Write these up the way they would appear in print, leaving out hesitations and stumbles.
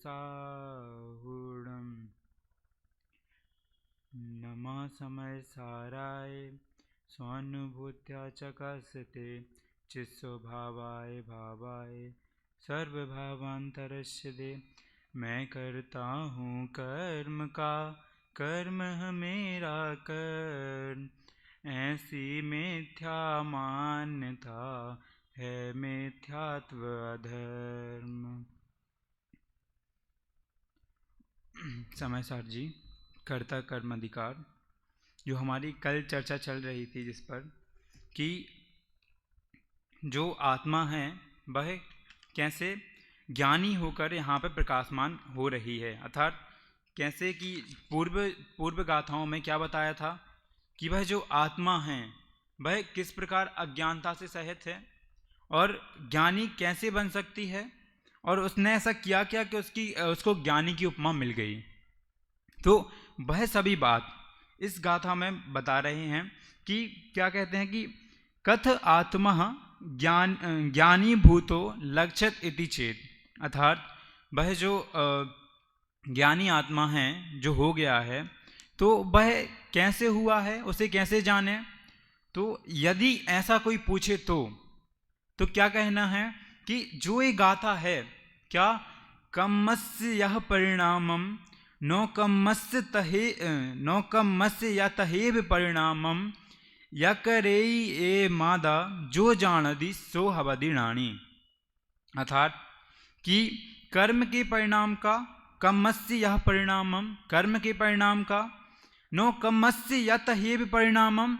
साहुणम। नमः समय साराय स्वानुभूत्या चकासते चित्स्वभावाय भावाय सर्वभावांतरस्य दे। मैं करता हूँ कर्म का, कर्म है मेरा कर्म, ऐसी मिथ्या मान्यता है मिथ्यात्व अधर्म। समय सार जी, कर्ता कर्म अधिकार, जो हमारी कल चर्चा चल रही थी जिस पर कि जो आत्मा है वह कैसे ज्ञानी होकर यहाँ पर प्रकाशमान हो रही है, अर्थात कैसे कि पूर्व गाथाओं में क्या बताया था कि वह जो आत्मा है वह किस प्रकार अज्ञानता से सहित है और ज्ञानी कैसे बन सकती है, और उसने ऐसा किया क्या कि उसको ज्ञानी की उपमा मिल गई। तो वह सभी बात इस गाथा में बता रहे हैं कि क्या कहते हैं कि कथ आत्मा ज्ञानी भूतो लक्षत इति चेत, अर्थात वह जो ज्ञानी आत्मा है जो हो गया है तो वह कैसे हुआ है, उसे कैसे जाने। तो यदि ऐसा कोई पूछे तो क्या कहना है कि जो ये गाथा है क्या कम्मस्य यह परिणामम नो कम्मस्य या तहेव परिणामम यकरेई ए मादा जो जानदी सो हवदिनाणी, अर्थात कि कर्म के परिणाम का, कम्मस्य यह परिणामम कर्म के परिणाम का, नो कम्मस्य या तहेव परिणामम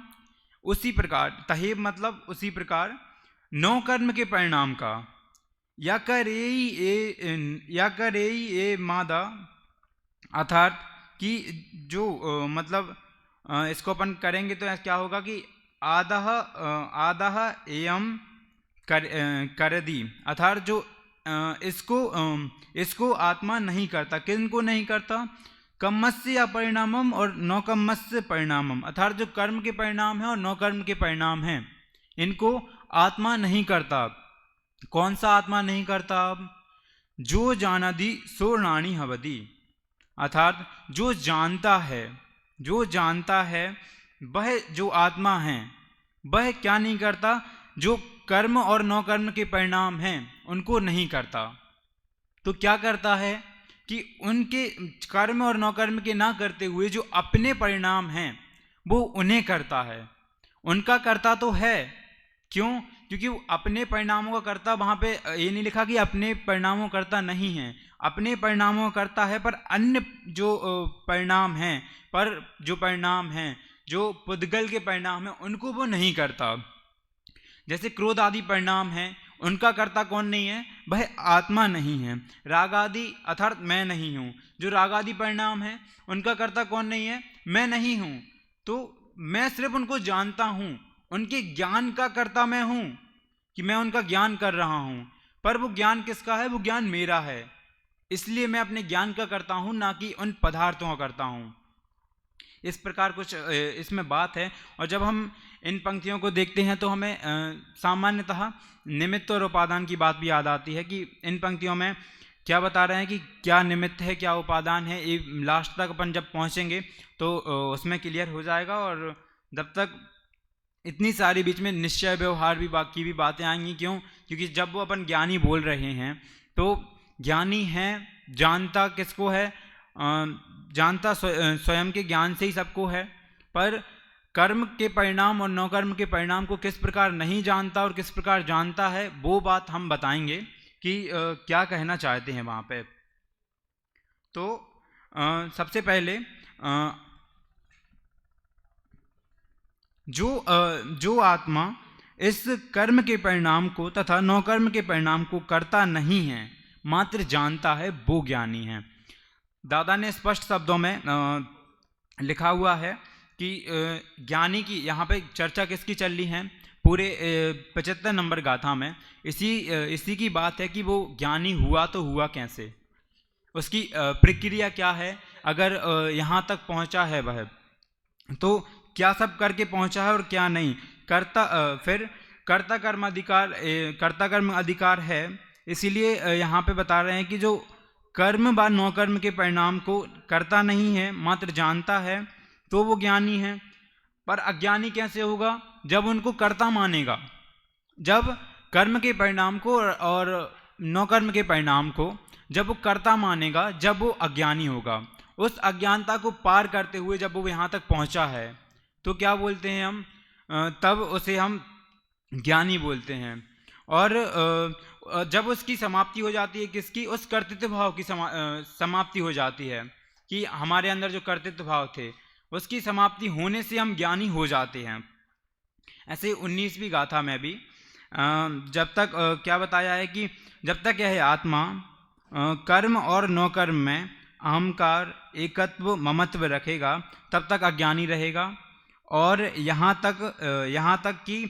उसी प्रकार, तहेव मतलब उसी प्रकार, नो कर्म के परिणाम का, या करेई ए मादा, अर्थात कि जो मतलब इसको अपन करेंगे तो क्या होगा कि आदह एयम कर दी, अर्थात जो इसको आत्मा नहीं करता, किनको नहीं करता, कम्मस्य या परिणामम और नौकम्मस्य परिणामम, अर्थात जो कर्म के परिणाम है और नौकर्म के परिणाम हैं इनको आत्मा नहीं करता। कौन सा आत्मा नहीं करता? जो जानादि सो नानी हवदी, अर्थात जो जानता है वह जो आत्मा है वह क्या नहीं करता, जो कर्म और नौकर्म के परिणाम हैं उनको नहीं करता। तो क्या करता है कि उनके कर्म और नौकर्म के ना करते हुए जो अपने परिणाम हैं वो उन्हें करता है। उनका करता तो है, क्यों? क्योंकि वो अपने परिणामों का करता, वहाँ पे ये नहीं लिखा कि अपने परिणामों करता नहीं है, अपने परिणामों का करता है, पर अन्य जो परिणाम हैं, पर जो परिणाम हैं, जो पुद्गल के परिणाम हैं उनको वो नहीं करता। जैसे क्रोध आदि परिणाम हैं उनका कर्ता कौन नहीं है? वह आत्मा नहीं है। राग आदि अर्थात मैं नहीं हूँ, जो राग आदि परिणाम है उनका कर्ता कौन नहीं है? मैं नहीं हूँ। तो मैं सिर्फ उनको जानता हूँ, उनके ज्ञान का कर्ता मैं हूँ कि मैं उनका ज्ञान कर रहा हूँ, पर वो ज्ञान किसका है? वो ज्ञान मेरा है, इसलिए मैं अपने ज्ञान का करता हूँ, ना कि उन पदार्थों का करता हूँ। इस प्रकार कुछ इसमें बात है। और जब हम इन पंक्तियों को देखते हैं तो हमें सामान्यतः निमित्त और उपादान की बात भी याद आती है कि इन पंक्तियों में क्या बता रहे हैं कि क्या निमित्त है, क्या उपादान है। ये लास्ट तक अपन जब पहुँचेंगे तो उसमें क्लियर हो जाएगा। और जब तक इतनी सारी बीच में निश्चय व्यवहार भी बाकी भी बातें आएंगी। क्यों? क्योंकि जब वो अपन ज्ञानी बोल रहे हैं तो ज्ञानी है, जानता किसको है? जानता स्वयं के ज्ञान से ही सबको है, पर कर्म के परिणाम और नौकर्म के परिणाम को किस प्रकार नहीं जानता और किस प्रकार जानता है, वो बात हम बताएंगे कि क्या कहना चाहते हैं वहाँ पे। तो सबसे पहले जो आत्मा इस कर्म के परिणाम को तथा नौकर्म के परिणाम को करता नहीं है, मात्र जानता है, वो ज्ञानी है। दादा ने स्पष्ट शब्दों में लिखा हुआ है कि ज्ञानी की यहाँ पे चर्चा किसकी चल रही है? पूरे 75 नंबर गाथा में इसी की बात है कि वो ज्ञानी हुआ तो हुआ कैसे, उसकी प्रक्रिया क्या है, अगर यहाँ तक पहुँचा है वह तो क्या सब करके पहुँचा है और क्या नहीं। फिर कर्ता कर्म अधिकार है, इसीलिए यहाँ पे बता रहे हैं कि जो कर्म व नौकर्म के परिणाम को करता नहीं है, मात्र जानता है, तो वो ज्ञानी है। पर अज्ञानी कैसे होगा? जब उनको कर्ता मानेगा, जब कर्म के परिणाम को और नौकर्म के परिणाम को जब वो कर्ता मानेगा, जब वो अज्ञानी होगा। उस अज्ञानता को पार करते हुए जब वो यहाँ तक पहुँचा है तो क्या बोलते हैं हम? तब उसे हम ज्ञानी बोलते हैं। और जब उसकी समाप्ति हो जाती है, किसकी? उस कर्तृत्व भाव की समाप्ति हो जाती है कि हमारे अंदर जो कर्तृत्व भाव थे उसकी समाप्ति होने से हम ज्ञानी हो जाते हैं। ऐसे 19वीं गाथा में भी जब तक क्या बताया है कि जब तक यह आत्मा कर्म और नौकर्म में अहंकार, एकत्व, ममत्व रखेगा तब तक अज्ञानी रहेगा। और यहाँ तक कि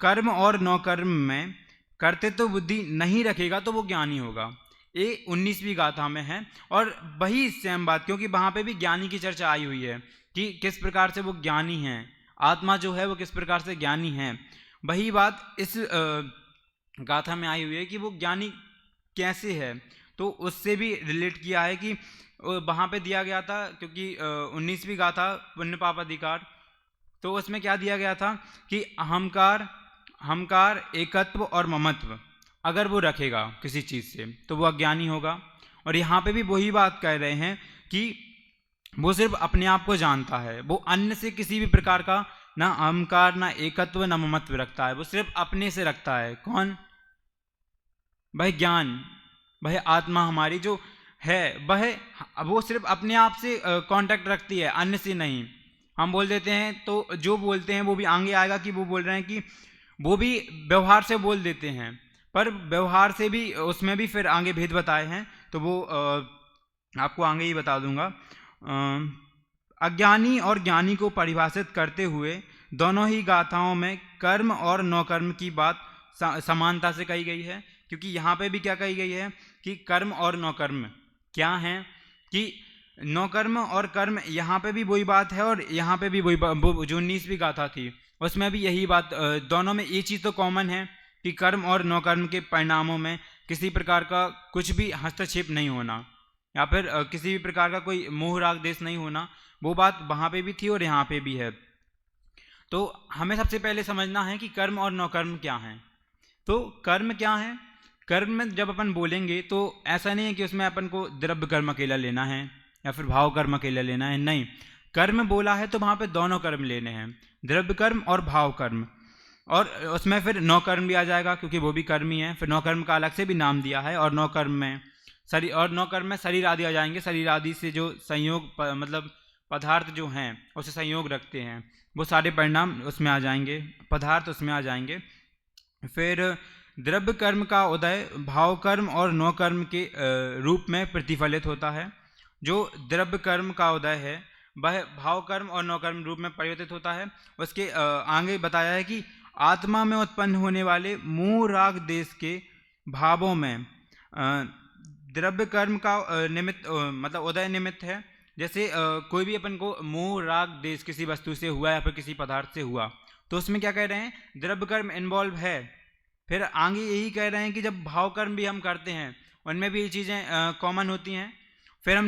कर्म और नौकर्म में कर्तृत्व बुद्धि नहीं रखेगा तो वो ज्ञानी होगा। ये 19वीं गाथा में है। और वही सेम बात, क्योंकि वहाँ पे भी ज्ञानी की चर्चा आई हुई है कि किस प्रकार से वो ज्ञानी हैं, आत्मा जो है वो किस प्रकार से ज्ञानी है। वही बात इस गाथा में आई हुई है कि वो ज्ञानी कैसे है, तो उससे भी रिलेट किया है कि वहाँ पे दिया गया था, क्योंकि 19वीं गाथा पुण्य पाप अधिकार, तो उसमें क्या दिया गया था कि अहंकार, एकत्व और ममत्व अगर वो रखेगा किसी चीज़ से तो वो अज्ञानी होगा। और यहाँ पे भी वही बात कह रहे हैं कि वो सिर्फ अपने आप को जानता है, वो अन्य से किसी भी प्रकार का ना अहंकार, ना एकत्व, ना ममत्व रखता है, वो सिर्फ अपने से रखता है। कौन? वह ज्ञान, वह आत्मा हमारी जो है वो सिर्फ अपने आप से कांटेक्ट रखती है, अन्य से नहीं। हम बोल देते हैं तो जो बोलते हैं वो भी आगे आएगा कि वो बोल रहे हैं कि वो भी व्यवहार से बोल देते हैं, पर व्यवहार से भी उसमें भी फिर आगे भेद बताए हैं, तो वो आपको आगे ही बता दूंगा। अज्ञानी और ज्ञानी को परिभाषित करते हुए दोनों ही गाथाओं में कर्म और नौकर्म की बात समानता से कही गई है, क्योंकि यहाँ पे भी क्या कही गई है कि कर्म और नौकर्म क्या हैं, कि नौकर्म और कर्म, यहाँ पे भी वही बात है और यहाँ पे भी वही जो 19वीं गाथा थी उसमें भी यही बात, दोनों में ये चीज़ तो कॉमन है कि कर्म और नौकर्म के परिणामों में किसी प्रकार का कुछ भी हस्तक्षेप नहीं होना, या फिर किसी भी प्रकार का कोई मोह राग देश नहीं होना। वो बात वहाँ पे भी थी और यहाँ पे भी है। तो हमें सबसे पहले समझना है कि कर्म और नौकर्म क्या हैं। तो कर्म क्या है? कर्म में जब अपन बोलेंगे तो ऐसा नहीं है कि उसमें अपन को द्रव्य कर्म अकेला लेना है या फिर भाव कर्म अकेला लेना है, नहीं। कर्म बोला है तो वहाँ पे दोनों कर्म लेने हैं, द्रव्य कर्म और भाव कर्म। और उसमें फिर नौकर्म भी आ जाएगा क्योंकि वो भी कर्म ही है। फिर नौकर्म का अलग से भी नाम दिया है। और नौकर्म में शरीर आदि आ जाएंगे। शरीर आदि से जो संयोग मतलब पदार्थ जो हैं उससे संयोग रखते हैं, वो सारे परिणाम उसमें आ जाएंगे, पदार्थ उसमें आ जाएंगे। फिर द्रव्य कर्म का उदय भाव कर्म और नौकर्म के रूप में प्रतिफलित होता है। जो द्रव्य कर्म का उदय है वह भाव कर्म और नौकर्म रूप में परिवर्तित होता है। उसके आगे बताया है कि आत्मा में उत्पन्न होने वाले मोह राग देश के भावों में द्रव्य कर्म का निमित्त मतलब उदय निमित्त है। जैसे कोई भी अपन को मोह राग देश किसी वस्तु से हुआ या फिर किसी पदार्थ से हुआ तो उसमें क्या कह रहे हैं, द्रव्य कर्म इन्वॉल्व है। फिर आगे यही कह रहे हैं कि जब भाव कर्म भी हम करते हैं उनमें भी ये चीज़ें कॉमन होती हैं। फिर हम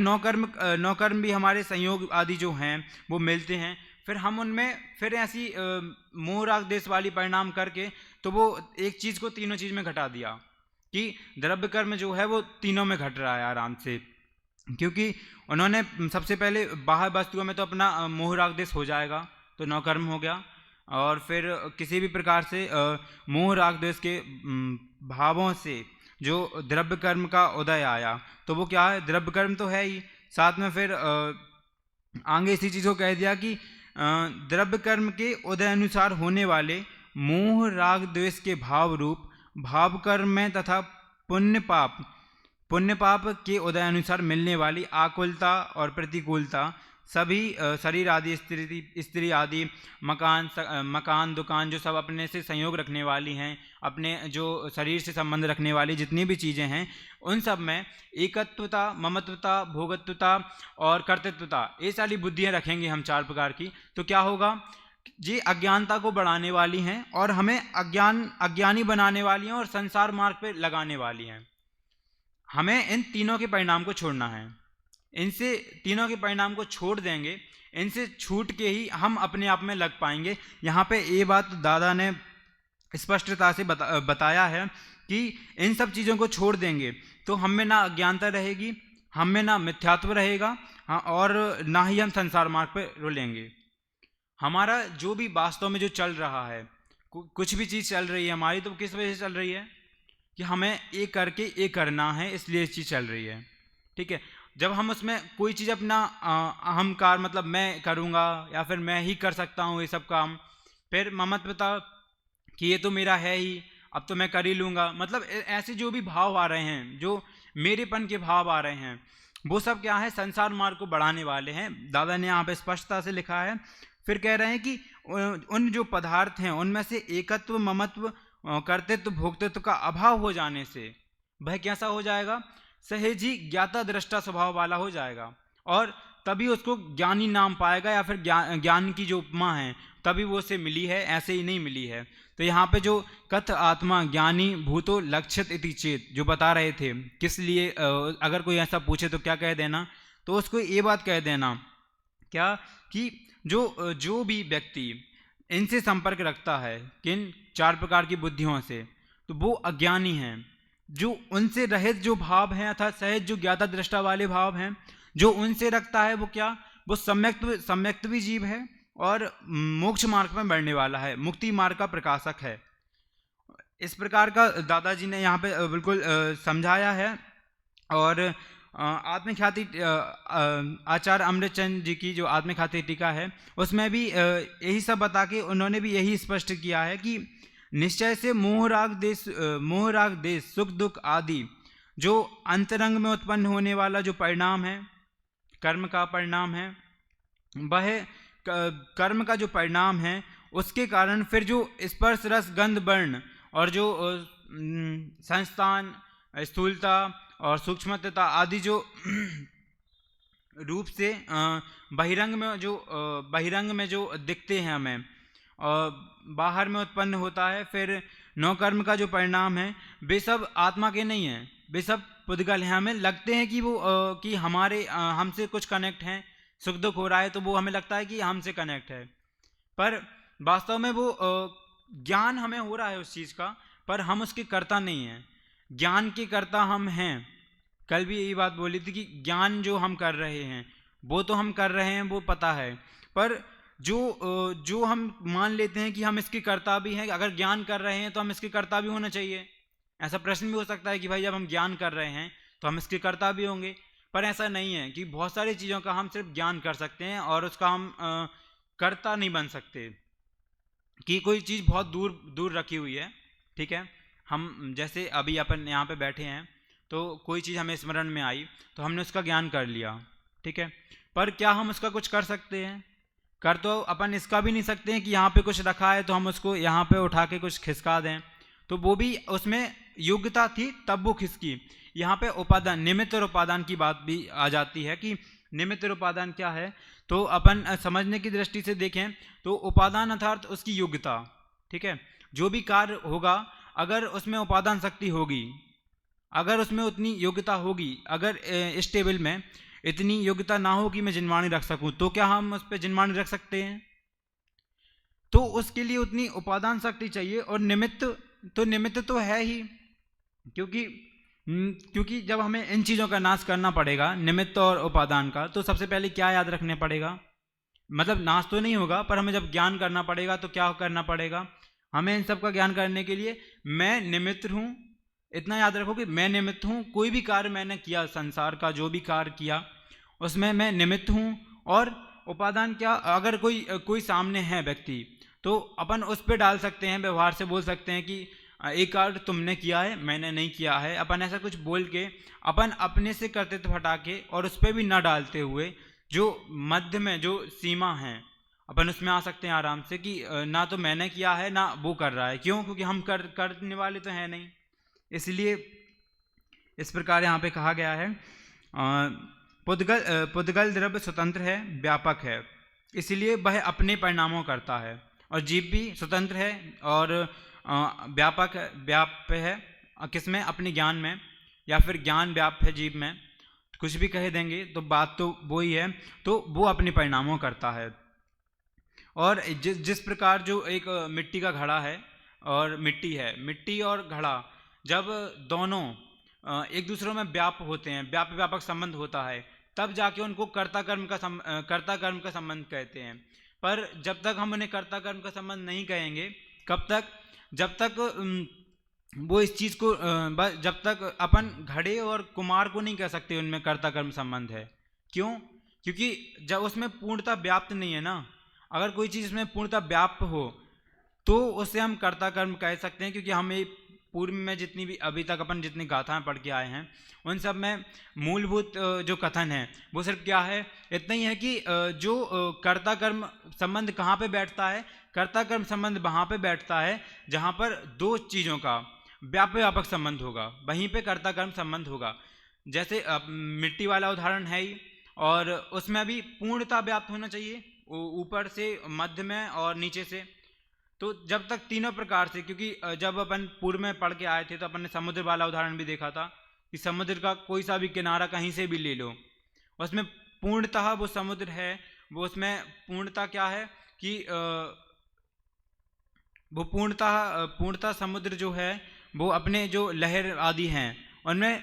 नौकर्म भी हमारे संयोग आदि जो हैं वो मिलते हैं। फिर हम उनमें फिर ऐसी मोह राग देश वाली परिणाम करके तो वो एक चीज़ को तीनों चीज़ में घटा दिया कि द्रव्य कर्म जो है वो तीनों में घट रहा है आराम से, क्योंकि उन्होंने सबसे पहले बाहर वस्तुओं में तो अपना मोह राग देश हो जाएगा तो नौकर्म हो गया। और फिर किसी भी प्रकार से मोह राग देश के भावों से जो द्रव्य कर्म का उदय आया तो वो क्या है, द्रव्य कर्म तो है ही। साथ में फिर आगे इसी चीज़ को कह दिया कि द्रव्य कर्म के उदय अनुसार होने वाले मोह राग द्वेष के भाव रूप भाव कर्म में तथा पुण्य पाप के उदय अनुसार मिलने वाली आकुलता और प्रतिकूलता सभी शरीर आदि स्त्री आदि मकान दुकान जो सब अपने से संयोग रखने वाली हैं, अपने जो शरीर से संबंध रखने वाली जितनी भी चीज़ें हैं उन सब में एकत्वता, ममत्वता, भोगत्वता और कर्तृत्वता ये सारी बुद्धियाँ रखेंगे हम 4 प्रकार की। तो क्या होगा, ये अज्ञानता को बढ़ाने वाली हैं और हमें अज्ञानी बनाने वाली हैं और संसार मार्ग पे लगाने वाली हैं। हमें इन तीनों के परिणाम को छोड़ना है। इनसे तीनों के परिणाम को छोड़ देंगे, इनसे छूट के ही हम अपने आप में लग पाएंगे। यहाँ पे ये बात दादा ने स्पष्टता से बताया है कि इन सब चीज़ों को छोड़ देंगे तो हम में ना अज्ञानता रहेगी, हम में ना मिथ्यात्व रहेगा, हाँ, और ना ही हम संसार मार्ग पर रुलेंगे। हमारा जो भी वास्तव में जो चल रहा है, कुछ भी चीज़ चल रही है हमारी, तो किस वजह से चल रही है कि हमें ये करके ये करना है, इसलिए ये चीज़ चल रही है। ठीक है, जब हम उसमें कोई चीज़ अपना अहंकार, मतलब मैं करूँगा या फिर मैं ही कर सकता हूँ ये सब काम, फिर ममत्वता कि ये तो मेरा है ही, अब तो मैं कर ही लूँगा, मतलब ऐसे जो भी भाव आ रहे हैं, जो मेरेपन के भाव आ रहे हैं, वो सब क्या है, संसार मार्ग को बढ़ाने वाले हैं। दादा ने यहाँ पे स्पष्टता से लिखा है। फिर कह रहे हैं कि उन जो पदार्थ हैं उनमें से एकत्व, ममत्व, कर्तृत्व, भोक्तृत्व का अभाव हो जाने से वह कैसा हो जाएगा, सहज ही ज्ञाता दृष्टा स्वभाव वाला हो जाएगा, और तभी उसको ज्ञानी नाम पाएगा, या फिर ज्ञान की जो उपमा है तभी वो उसे मिली है, ऐसे ही नहीं मिली है। तो यहाँ पे जो कथ आत्मा ज्ञानी भूतो लक्षित इति चेत जो बता रहे थे, किस लिए, अगर कोई ऐसा पूछे तो क्या कह देना, तो उसको ये बात कह देना क्या कि जो भी व्यक्ति इनसे संपर्क रखता है, किन चार प्रकार की बुद्धियों से, तो वो अज्ञानी हैं। जो उनसे रहित जो भाव हैं, अर्थात सहज जो ज्ञाता दृष्टा वाले भाव हैं, जो उनसे रखता है वो क्या, वो सम्यक्त्वी जीव है और मोक्ष मार्ग में बढ़ने वाला है, मुक्ति मार्ग का प्रकाशक है। इस प्रकार का दादाजी ने यहाँ पे बिल्कुल समझाया है। और आत्मख्याति आचार्य अमृतचंद जी की जो आत्मख्याति टीका है, उसमें भी यही सब बता के उन्होंने भी यही स्पष्ट किया है कि निश्चय से मोहराग देश सुख दुख आदि जो अंतरंग में उत्पन्न होने वाला जो परिणाम है, कर्म का परिणाम है, वह कर्म का जो परिणाम है, उसके कारण फिर जो स्पर्श रस गंध वर्ण और जो संस्थान, स्थूलता और सूक्ष्मता आदि जो रूप से बहिरंग में जो दिखते हैं हमें, और बाहर में उत्पन्न होता है, फिर नौकर्म का जो परिणाम है, वे सब आत्मा के नहीं हैं, वे सब पुद्गल हैं। हमें लगते हैं कि वो कि हमारे हमसे कुछ कनेक्ट हैं, सुख दुख हो रहा है तो वो हमें लगता है कि हमसे कनेक्ट है, पर वास्तव में वो ज्ञान हमें हो रहा है उस चीज़ का, पर हम उसके कर्ता नहीं हैं। ज्ञान के कर्ता हम हैं। कल भी यही बात बोली थी कि ज्ञान जो हम कर रहे हैं वो तो हम कर रहे हैं, वो पता है, पर जो हम मान लेते हैं कि हम इसके कर्ता भी हैं, अगर ज्ञान कर रहे हैं तो हम इसके कर्ता भी होना चाहिए। ऐसा प्रश्न भी हो सकता है कि भाई जब हम ज्ञान कर रहे हैं तो हम इसके कर्ता भी होंगे, पर ऐसा नहीं है कि बहुत सारी चीज़ों का हम सिर्फ ज्ञान कर सकते हैं और उसका हम कर्ता नहीं बन सकते। कि कोई चीज़ बहुत दूर दूर रखी हुई है, ठीक है, हम जैसे अभी अपन यहाँ पे बैठे हैं तो कोई चीज़ हमें स्मरण में आई तो हमने उसका ज्ञान कर लिया, ठीक है, पर क्या हम उसका कुछ कर सकते हैं? कर तो अपन इसका भी नहीं सकते हैं कि यहाँ पे कुछ रखा है तो हम उसको यहाँ पे उठा के कुछ खिसका दें, तो वो भी उसमें योग्यता थी तब वो खिसकी। यहाँ पे उपादान, निमित्त और उपादान की बात भी आ जाती है कि निमित्त और उपादान क्या है, तो अपन समझने की दृष्टि से देखें तो उपादान अर्थात उसकी योग्यता, ठीक है, जो भी कार्य होगा अगर उसमें उपादान शक्ति होगी, अगर उसमें उतनी योग्यता होगी, अगर इस टेबल में इतनी योग्यता ना हो कि मैं जिनवाणी रख सकूं, तो क्या हम उस पर जिनवाणी रख सकते हैं? तो उसके लिए उतनी उपादान शक्ति चाहिए। और निमित्त तो है ही, क्योंकि जब हमें इन चीज़ों का नाश करना पड़ेगा, निमित्त और उपादान का, तो सबसे पहले क्या याद रखने पड़ेगा, मतलब नाश तो नहीं होगा पर हमें जब ज्ञान करना पड़ेगा तो क्या करना पड़ेगा, हमें इन सब का ज्ञान करने के लिए मैं निमित्त हूँ, इतना याद रखो कि मैं निमित्त हूँ। कोई भी कार्य मैंने किया, संसार का जो भी कार्य किया उसमें मैं निमित्त हूँ। और उपादान क्या, अगर कोई सामने है व्यक्ति तो अपन उस पर डाल सकते हैं, व्यवहार से बोल सकते हैं कि एक कार्य तुमने किया है, मैंने नहीं किया है, अपन ऐसा कुछ बोल के अपन अपने से कर्तृत्व हटा के और उस पर भी ना डालते हुए जो मध्य में जो सीमा है अपन उसमें आ सकते हैं आराम से कि ना तो मैंने किया है ना वो कर रहा है। क्यों? क्योंकि हम करने वाले तो हैं नहीं, इसलिए इस प्रकार यहाँ पे कहा गया है पुद्गल द्रव्य स्वतंत्र है, व्यापक है, इसलिए वह अपने परिणामों करता है, और जीव भी स्वतंत्र है और व्याप्य है किसमें, अपने ज्ञान में। या फिर ज्ञान व्याप्त है जीव में, कुछ भी कह देंगे तो बात तो वो ही है, तो वो अपने परिणामों करता है। और जिस प्रकार जो एक मिट्टी का घड़ा है और मिट्टी है, मिट्टी और घड़ा जब दोनों एक दूसरे में व्याप्त होते हैं, व्यापक संबंध होता है, तब जाके उनको कर्ता कर्म का संबंध कहते हैं। पर जब तक हम उन्हें कर्ता कर्म का संबंध नहीं कहेंगे, कब तक, जब तक वो इस चीज़ को जब तक अपन घड़े और कुम्हार को नहीं कह सकते उनमें कर्ता कर्म संबंध है। क्यों? क्योंकि जब उसमें पूर्णता व्याप्त नहीं है ना। अगर कोई चीज़ उसमें पूर्णता व्याप्त हो तो उसे हम कर्ता कर्म कह सकते हैं, क्योंकि हमें पूर्व में जितनी भी अभी तक अपन जितनी गाथाएं पढ़ के आए हैं उन सब में मूलभूत जो कथन है वो सिर्फ क्या है, इतना ही है कि जो कर्ता कर्म संबंध कहाँ पे बैठता है, कर्ता कर्म संबंध वहाँ पे बैठता है जहाँ पर दो चीज़ों का व्यापक संबंध होगा, वहीं पे कर्ता कर्म संबंध होगा। जैसे मिट्टी वाला उदाहरण है ही, और उसमें भी पूर्णता व्याप्त होना चाहिए, ऊपर से, मध्य में और नीचे से। तो जब तक तीनों प्रकार से, क्योंकि जब अपन पूर्व में पढ़ के आए थे तो अपन ने समुद्र वाला उदाहरण भी देखा था कि समुद्र का कोई सा भी किनारा कहीं से भी ले लो, उसमें पूर्णतः वो समुद्र है, वो उसमें पूर्णता क्या है कि वो पूर्णतः समुद्र जो है वो अपने जो लहर आदि हैं उनमें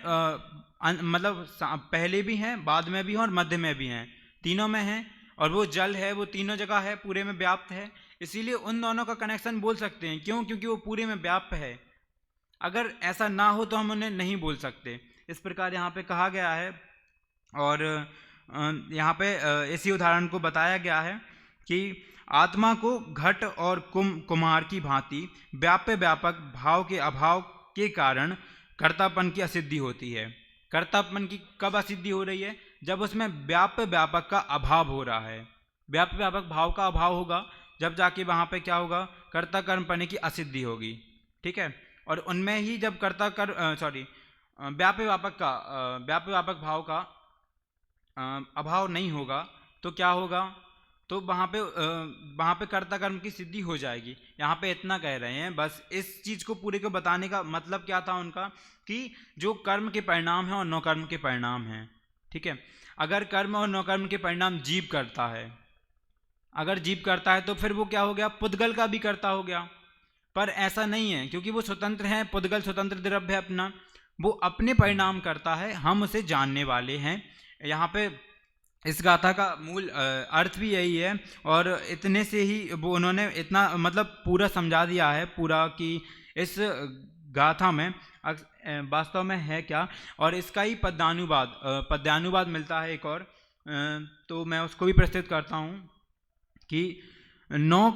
मतलब पहले भी हैं, बाद में भी हैं और मध्य में भी हैं, तीनों में हैं। और वो जल है, वो तीनों जगह है, पूरे में व्याप्त है, इसीलिए उन दोनों का कनेक्शन बोल सकते हैं। क्यों? क्योंकि वो पूरे में व्याप्त है। अगर ऐसा ना हो तो हम उन्हें नहीं बोल सकते। इस प्रकार यहाँ पे कहा गया है, और यहाँ पे इसी उदाहरण को बताया गया है कि आत्मा को घट और कुम्हार की भांति व्यापक भाव के अभाव के कारण कर्तापन की असिद्धि होती है। कर्तापन की कब असिद्धि हो रही है? जब उसमें व्यापक का अभाव हो रहा है। व्यापक भाव का अभाव होगा जब जाके वहाँ पे क्या होगा, कर्ता कर्म पने की असिद्धि होगी। ठीक है। और उनमें ही जब व्यापक भाव का अभाव नहीं होगा तो क्या होगा, तो वहाँ पे कर्ता कर्म की सिद्धि हो जाएगी। यहाँ पे इतना कह रहे हैं, बस इस चीज़ को पूरे को बताने का मतलब क्या था उनका, कि जो कर्म के परिणाम हैं और नौकर्म के परिणाम हैं। ठीक है। अगर कर्म और नौकर्म के परिणाम जीव करता है, अगर जीव करता है तो फिर वो क्या हो गया, पुद्गल का भी कर्ता हो गया। पर ऐसा नहीं है, क्योंकि वो स्वतंत्र है, पुद्गल स्वतंत्र द्रव्य है अपना, वो अपने परिणाम करता है, हम उसे जानने वाले हैं। यहाँ पे इस गाथा का मूल अर्थ भी यही है, और इतने से ही वो उन्होंने इतना मतलब पूरा समझा दिया है पूरा, कि इस गाथा में वास्तव में है क्या। और इसका ही पद्यानुवाद मिलता है एक और, तो मैं उसको भी प्रस्तुत करता हूँ कि नौ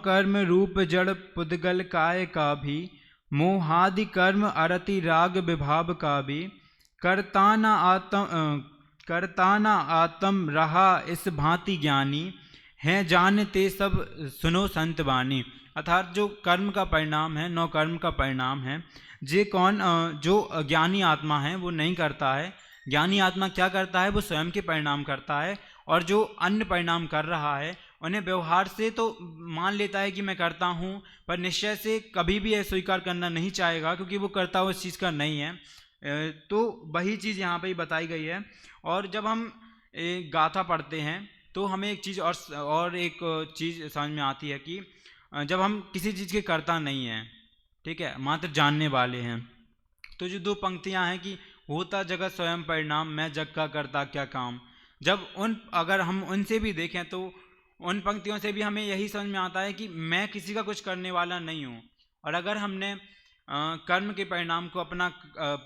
कर्म रूप जड़ पुद्गल काय का भी, मोहादि कर्म अरति राग विभाव का भी, करताना आत्म रहा इस भांति ज्ञानी, हैं जानते सब सुनो संत वाणी। अर्थात जो कर्म का परिणाम है, नौ कर्म का परिणाम है, जो ज्ञानी आत्मा है वो नहीं करता है। ज्ञानी आत्मा क्या करता है, वो स्वयं के परिणाम करता है, और जो अन्य परिणाम कर रहा है उन्हें व्यवहार से तो मान लेता है कि मैं करता हूँ, पर निश्चय से कभी भी यह स्वीकार करना नहीं चाहेगा, क्योंकि वो करता हुआ इस चीज़ का नहीं है। तो वही चीज़ यहाँ पे बताई गई है। और जब हम एक गाथा पढ़ते हैं तो हमें एक चीज़ और एक चीज़ समझ में आती है कि जब हम किसी चीज़ के कर्ता नहीं हैं, ठीक है, मात्र जानने वाले हैं, तो जो दो पंक्तियाँ हैं कि होता जगत स्वयं परिणाम, मैं जग का करता क्या काम, जब अगर हम उनसे भी देखें तो उन पंक्तियों से भी हमें यही समझ में आता है कि मैं किसी का कुछ करने वाला नहीं हूँ। और अगर हमने कर्म के परिणाम को अपना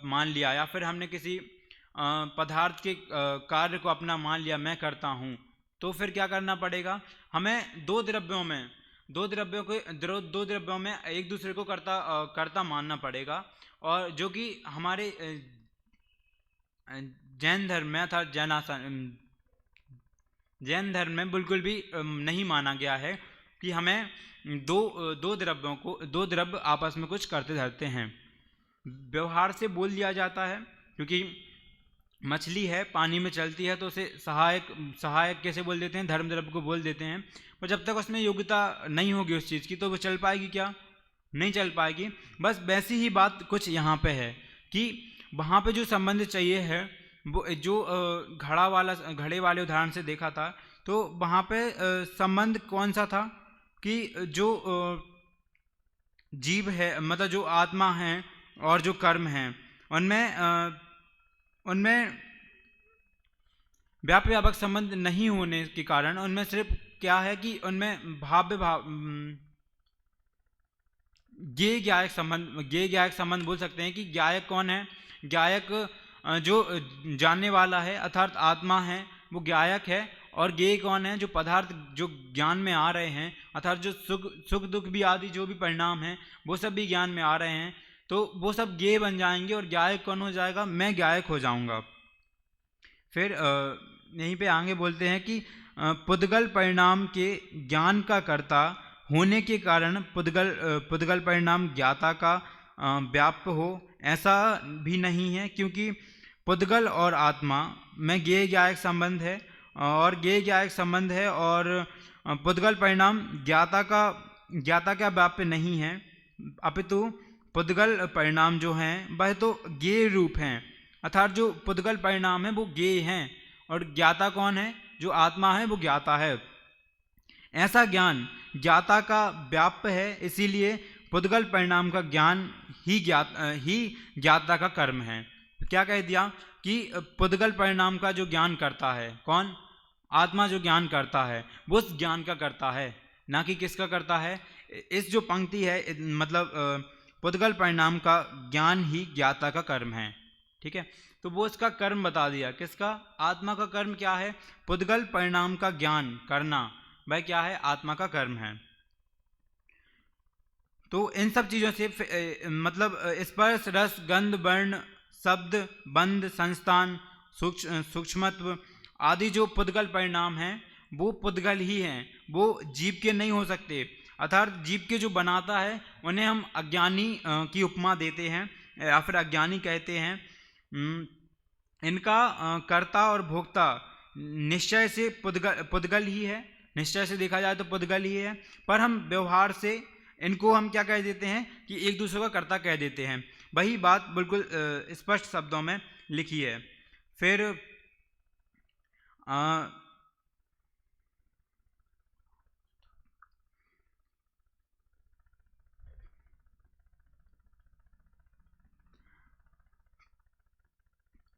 मान लिया, या फिर हमने किसी पदार्थ के कार्य को अपना मान लिया, मैं करता हूँ, तो फिर क्या करना पड़ेगा, हमें दो द्रव्यों में एक दूसरे को कर्ता मानना पड़ेगा। और जो कि हमारे जैन धर्म में अर्थात जैन धर्म में बिल्कुल भी नहीं माना गया है कि हमें दो द्रव्य आपस में कुछ करते धरते हैं। व्यवहार से बोल दिया जाता है, क्योंकि मछली है, पानी में चलती है, तो उसे सहायक कैसे बोल देते हैं, धर्म द्रव्य को बोल देते हैं। पर जब तक उसमें योग्यता नहीं होगी उस चीज़ की, तो वो चल पाएगी क्या? नहीं चल पाएगी। बस वैसी ही बात कुछ यहाँ पे है कि वहाँ पे जो संबंध चाहिए है वो जो घड़े वाले उदाहरण से देखा था, तो वहाँ पे संबंध कौन सा था कि जो जीव है, मतलब जो आत्मा है और जो कर्म है, उनमें व्यापक संबंध नहीं होने के कारण उनमें सिर्फ क्या है कि उनमें ज्ञेय ज्ञायक संबंध बोल सकते हैं कि ज्ञायक कौन है? ज्ञायक जो जानने वाला है अर्थात आत्मा है वो ज्ञायक है, और ज्ञेय कौन है? जो पदार्थ जो ज्ञान में आ रहे हैं अर्थात जो सुख दुख भी आदि जो भी परिणाम हैं वो सब भी ज्ञान में आ रहे हैं, तो वो सब ज्ञेय बन जाएंगे और ज्ञायक कौन हो जाएगा? मैं ज्ञायक हो जाऊंगा। फिर यहीं पे आगे बोलते हैं कि पुद्गल परिणाम के ज्ञान का कर्ता होने के कारण पुद्गल परिणाम ज्ञाता का व्याप्य हो, ऐसा भी नहीं है, क्योंकि पुद्गल और आत्मा में ज्ञेय ज्ञायक संबंध है और पुद्गल परिणाम ज्ञाता का व्याप्य नहीं है, अपितु पुद्गल परिणाम जो हैं वह तो ज्ञेय रूप हैं, अर्थात जो पुद्गल परिणाम है वो ज्ञेय हैं और ज्ञाता कौन है? जो आत्मा है वो ज्ञाता है। ऐसा ज्ञान ज्ञाता का व्याप्य है, इसीलिए पुद्गल परिणाम का ज्ञान ही ज्ञाता का कर्म है। क्या कह दिया कि पुद्गल परिणाम का जो ज्ञान करता है कौन? आत्मा जो ज्ञान करता है वो उस ज्ञान का करता है, ना कि किसका करता है। इस जो पंक्ति है मतलब पुद्गल परिणाम का ज्ञान ही ज्ञाता का कर्म है, ठीक है। तो वो इसका कर्म बता दिया, किसका? आत्मा का कर्म क्या है? पुद्गल परिणाम का ज्ञान करना, वह क्या है? आत्मा का कर्म है। तो इन सब चीज़ों से मतलब स्पर्श रस गंध वर्ण शब्द बंध संस्थान सूक्ष्मत्व आदि जो पुद्गल परिणाम हैं वो पुद्गल ही हैं, वो जीव के नहीं हो सकते, अर्थात जीव के जो बनाता है उन्हें हम अज्ञानी की उपमा देते हैं या फिर अज्ञानी कहते हैं। इनका कर्ता और भोक्ता निश्चय से पुद्गल ही है, निश्चय से देखा जाए तो पुद्गल ही है, पर हम व्यवहार से इनको हम क्या कह देते हैं कि एक दूसरे का कर्ता कह देते हैं। वही बात बिल्कुल स्पष्ट शब्दों में लिखी है। फिर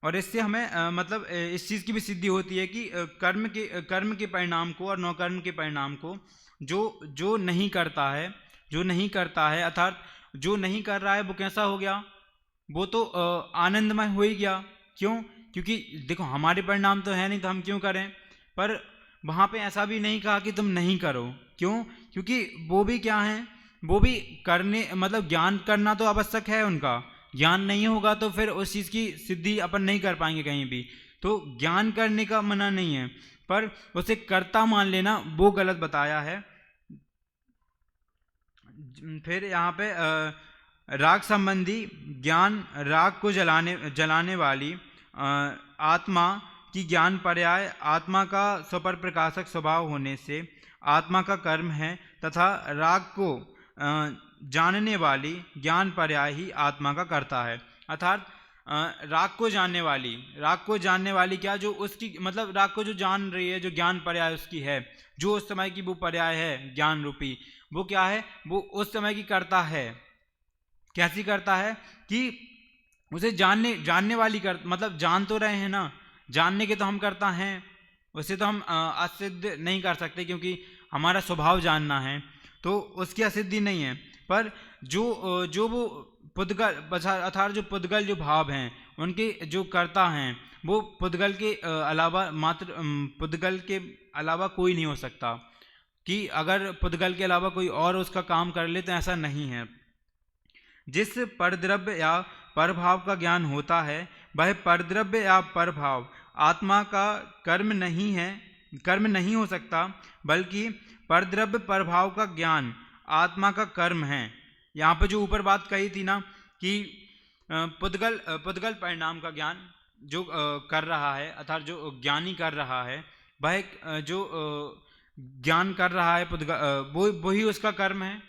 और इससे हमें मतलब इस चीज़ की भी सिद्धि होती है कि कर्म के परिणाम को और नौकर्म के परिणाम को जो नहीं करता है अर्थात जो नहीं कर रहा है वो कैसा हो गया? वो तो आनंदमय हो ही गया। क्यों? क्योंकि देखो हमारे परिणाम तो है नहीं तो हम क्यों करें, पर वहाँ पे ऐसा भी नहीं कहा कि तुम नहीं करो। क्यों? क्योंकि वो भी क्या है? वो भी करने मतलब ज्ञान करना तो आवश्यक है, उनका ज्ञान नहीं होगा तो फिर उस चीज़ की सिद्धि अपन नहीं कर पाएंगे कहीं भी। तो ज्ञान करने का मना नहीं है, पर उसे कर्ता मान लेना वो गलत बताया है। फिर यहाँ पे राग संबंधी ज्ञान, राग को जलाने वाली आत्मा की ज्ञान पर्याय आत्मा का स्वपर प्रकाशक स्वभाव होने से आत्मा का कर्म है, तथा राग को जानने वाली ज्ञान पर्याय ही आत्मा का करता है। अर्थात राग को जानने वाली क्या? जो उसकी मतलब राग को जो जान रही है, जो ज्ञान पर्याय उसकी है, जो उस समय की वो पर्याय है ज्ञान रूपी, वो क्या है? वो उस समय की करता है। कैसी करता है? कि उसे जानने वाली मतलब जान तो रहे हैं ना, जानने के तो हम करता हैं, उसे तो हम असिद्ध नहीं कर सकते क्योंकि हमारा स्वभाव जानना है, तो उसकी असिद्धि नहीं है। पर जो वो पुद्गल अर्थात जो पुद्गल जो भाव हैं उनके जो कर्ता हैं वो पुद्गल के अलावा मात्र पुद्गल के अलावा कोई नहीं हो सकता, कि अगर पुद्गल के अलावा कोई और उसका काम कर ले तो ऐसा नहीं है। जिस परद्रव्य या परभाव का ज्ञान होता है वह परद्रव्य या परभाव आत्मा का कर्म नहीं हो सकता, बल्कि परद्रव्य परभाव का ज्ञान आत्मा का कर्म है। यहाँ पे जो ऊपर बात कही थी ना कि पुद्गल परिणाम का ज्ञान जो कर रहा है अर्थात जो ज्ञानी कर रहा है, वह जो ज्ञान कर रहा है वही उसका कर्म है।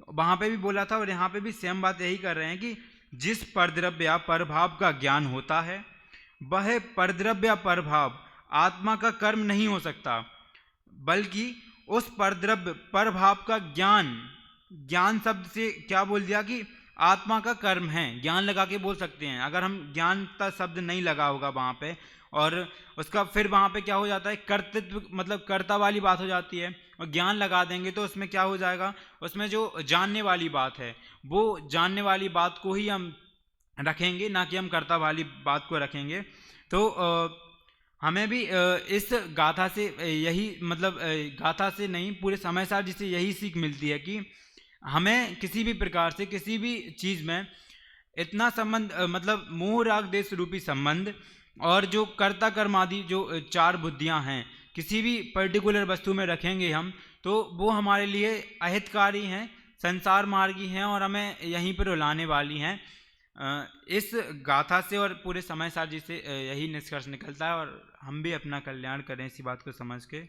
वहाँ पे भी बोला था और यहाँ पे भी सेम बात यही कर रहे हैं कि जिस परद्रव्य या परभाव का ज्ञान होता है, वह परद्रव्य या परभाव आत्मा का कर्म नहीं हो सकता, बल्कि उस परद्रव्य परभाव का ज्ञान, ज्ञान शब्द से क्या बोल दिया कि आत्मा का कर्म है, ज्ञान लगा के बोल सकते हैं। अगर हम ज्ञान का शब्द नहीं लगा होगा वहाँ पे, और उसका फिर वहाँ पे क्या हो जाता है, कर्तृत्व मतलब कर्ता वाली बात हो जाती है, और ज्ञान लगा देंगे तो उसमें क्या हो जाएगा, उसमें जो जानने वाली बात है वो जानने वाली बात को ही हम रखेंगे, ना कि हम कर्ता वाली बात को रखेंगे। तो हमें भी इस गाथा से यही मतलब गाथा से नहीं, पूरे समय सार जिससे यही सीख मिलती है कि हमें किसी भी प्रकार से किसी भी चीज़ में इतना संबंध मतलब मोह राग देश रूपी संबंध और जो कर्ता कर्म आदि जो चार बुद्धियां हैं किसी भी पर्टिकुलर वस्तु में रखेंगे हम, तो वो हमारे लिए अहितकारी हैं, संसार मार्गी हैं और हमें यहीं पर रुलाने वाली हैं। इस गाथा से और पूरे समय सार जी से यही निष्कर्ष निकलता है, और हम भी अपना कल्याण करें इसी बात को समझ के।